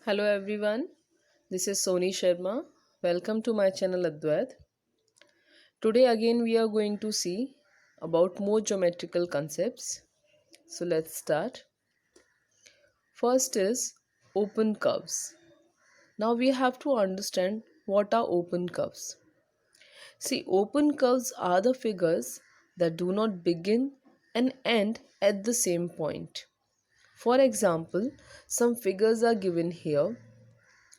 Hello everyone, this is Soni Sharma. Welcome to my channel Advait. Today again we are going to see about more geometrical concepts. So let's start. First is open curves. Now we have to understand what are open curves. See, open curves are the figures that do not begin and end at the same point. For example, some figures are given here.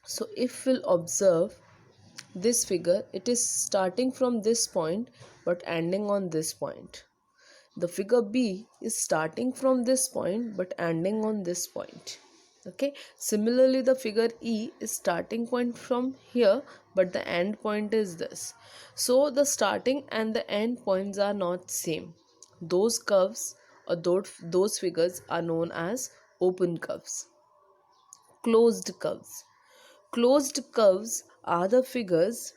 So if we'll observe this figure, it is starting from this point but ending on this point. The figure B is starting from this point but ending on this point. Okay, similarly the figure E is starting point from here but the end point is this. So the starting and the end points are not same. Those curves or those figures are known as open curves. Closed curves. Closed curves are the figures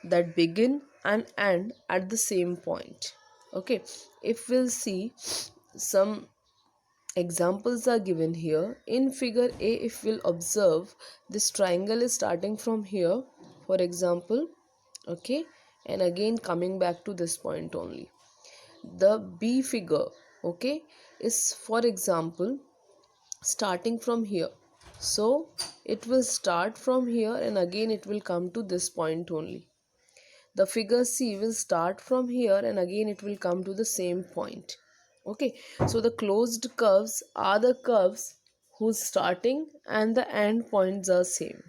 that begin and end at the same point. Okay, if we'll see, some examples are given here. In figure A, if we'll observe, this triangle is starting from here, for example, okay, and again coming back to this point only. The B figure, okay, is for example starting from here. So it will start from here and again it will come to this point only. The figure C will start from here and again it will come to the same point. Okay, so the closed curves are the curves whose starting and the end points are same.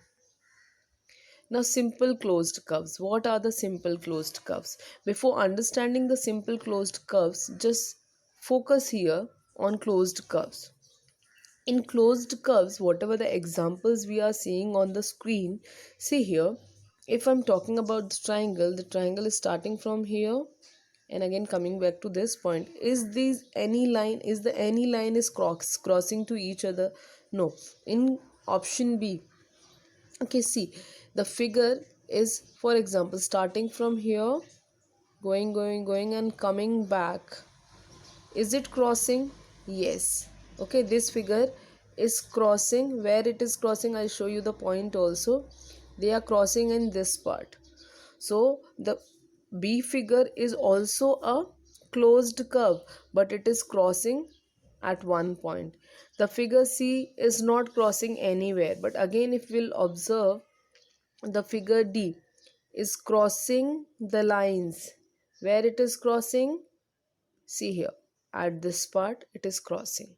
Now simple closed curves. What are the simple closed curves? Before understanding the simple closed curves, just focus here on closed curves. In closed curves, whatever the examples we are seeing on the screen, see here, if I'm talking about the triangle is starting from here and again coming back to this point. Is this any line? Is the any line is crossing to each other? No. In option B, okay, see, the figure is, for example, starting from here, going and coming back. Is it crossing? Yes. Okay, this figure is crossing. Where it is crossing, I'll show you the point also. They are crossing in this part. So the B figure is also a closed curve, but it is crossing at one point. The figure C is not crossing anywhere, but again if we'll observe, the figure D is crossing the lines. Where it is crossing? See here, at this part it is crossing.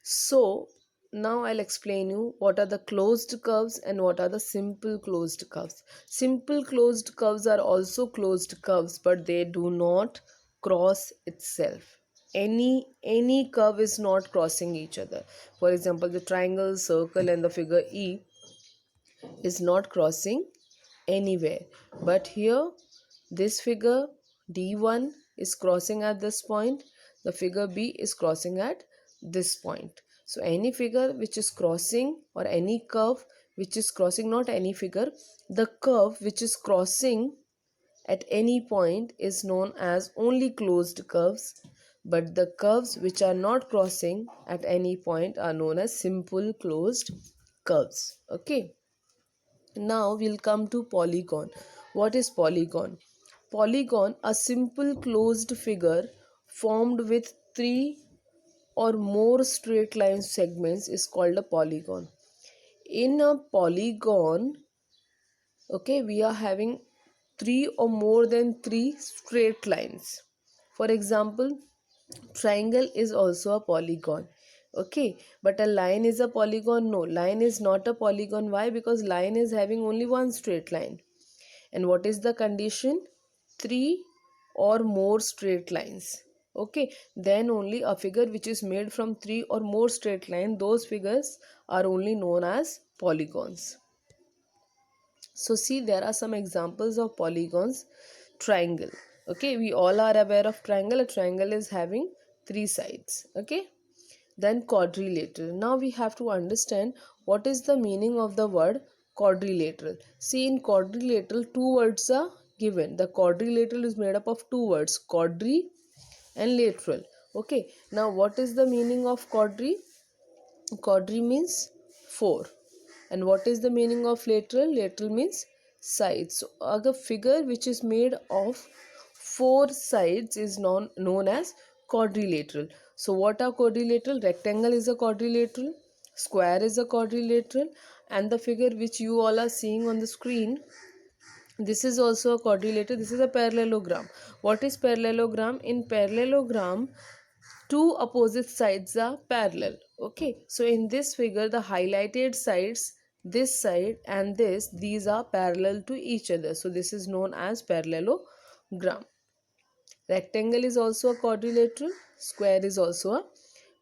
So now I'll explain you what are the closed curves and what are the simple closed curves. Simple closed curves are also closed curves, but they do not cross itself. Any curve is not crossing each other. For example, the triangle, circle and the figure E is not crossing anywhere. But here this figure D1 is crossing at this point, the figure B is crossing at this point. So any figure which is crossing, or any curve which is crossing, not any figure, the curve which is crossing at any point is known as only closed curves, but the curves which are not crossing at any point are known as simple closed curves. Okay. Now we'll come to polygon. What is polygon? Polygon, a simple closed figure formed with three or more straight line segments, is called a polygon. In a polygon, okay, we are having three or more than three straight lines. For example, triangle is also a polygon. Okay, but a line is a polygon? No, line is not a polygon. Why? Because line is having only one straight line. And what is the condition? Three or more straight lines. Okay, then only a figure which is made from three or more straight lines, those figures are only known as polygons. So see, there are some examples of polygons. Triangle. Okay, we all are aware of triangle. A triangle is having three sides. Okay, then quadrilateral. Now we have to understand what is the meaning of the word quadrilateral. See, in quadrilateral, two words are given. The quadrilateral is made up of two words, quadri and lateral. Okay, now what is the meaning of quadri? Quadri means four. And what is the meaning of lateral? Lateral means sides. So a figure which is made of four sides is known as quadrilateral. So what are quadrilateral? Rectangle is a quadrilateral, square is a quadrilateral, and the figure which you all are seeing on the screen, this is also a quadrilateral. This is a parallelogram. What is parallelogram? In parallelogram, two opposite sides are parallel. Okay, so in this figure, the highlighted sides, this side and this, these are parallel to each other. So this is known as parallelogram. Rectangle is also a quadrilateral, square is also a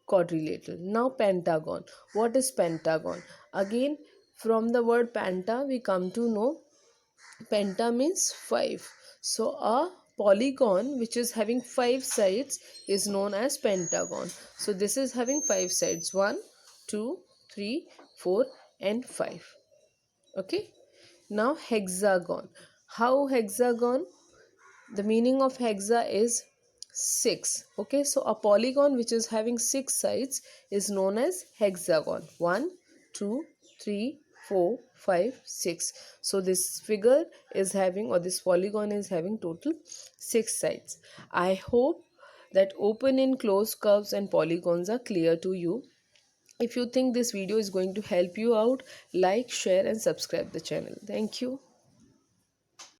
quadrilateral. Now pentagon. What is pentagon? Again, from the word penta we come to know penta means 5. So a polygon which is having 5 sides is known as pentagon. So this is having 5 sides: 1, 2, 3, 4 and 5. Okay. Now hexagon. How hexagon? The meaning of hexa is 6. Okay, so a polygon which is having 6 sides is known as hexagon. 1, 2, 3, 4, 5, 6. So this figure is having, or this polygon is having total 6 sides. I hope that open and closed curves and polygons are clear to you. If you think this video is going to help you out, like, share and subscribe the channel. Thank you.